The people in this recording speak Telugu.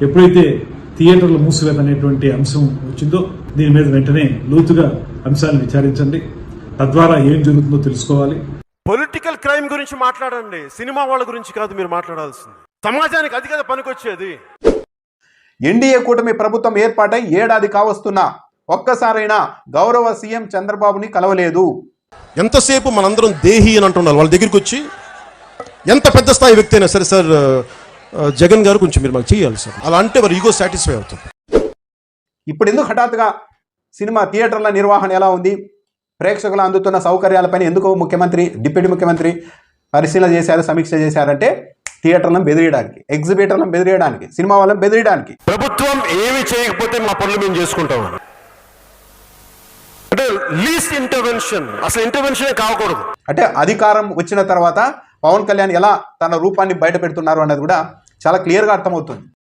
ఎప్పుడైతే థియేటర్లు మూసివేత అనేటువంటి అంశం వచ్చిందో దీని మీద వెంటనే లోతుగా అంశాలను విచారించండి. తద్వారా ఏం జరుగుతుందో తెలుసుకోవాలి. పొలిటికల్ క్రైమ్ గురించి మాట్లాడండి, సినిమా వాళ్ళ గురించి కాదు మీరు మాట్లాడాల్సింది. సమాజానికి అది కదా పనికొచ్చేది. ఎన్డీఏ కూటమి ప్రభుత్వం ఏర్పాటై ఏడాది కావస్తున్నా ఒక్కసారైనా గౌరవ సీఎం చంద్రబాబుని కలవలేదు. ఎంతసేపు మనందరం దేహి అని అంటున్నారు. వాళ్ళ దగ్గరికి వచ్చి ఎంత పెద్ద స్థాయి వ్యక్తి అయినా సరే, సార్ జగన్ గారు కొంచెం మీరు మాకు చేయాలి సార్, అలా అంటే వారు ఈగో సాటిస్ఫై అవుతుంది. ఇప్పుడు ఎందుకు హఠాత్తుగా సినిమా థియేటర్ల నిర్వహణ ఎలా ఉంది, ప్రేక్షకులు అందుతున్న సౌకర్యాలపైన ఎందుకు ముఖ్యమంత్రి, డిప్యూటీ ముఖ్యమంత్రి పరిశీలన చేశారు, సమీక్ష చేశారంటే థియేటర్లను బెదిరియడానికి, ఎగ్జిబిటర్లను బెదిరియడానికి, సినిమా వాళ్ళని బెదిరియడానికి. ప్రభుత్వం ఏమి చేయకపోతే మా పనులు మేము చేసుకుంటాం అంటే లీస్ట్ ఇంటర్వెన్షన్, అసలు ఇంటర్వెన్షనే కాకూడదు. అంటే అధికారం వచ్చిన తర్వాత పవన్ కళ్యాణ్ ఎలా తన రూపాన్ని బయట పెడుతున్నారు అన్నది కూడా చాలా క్లియర్గా అర్థమవుతుంది.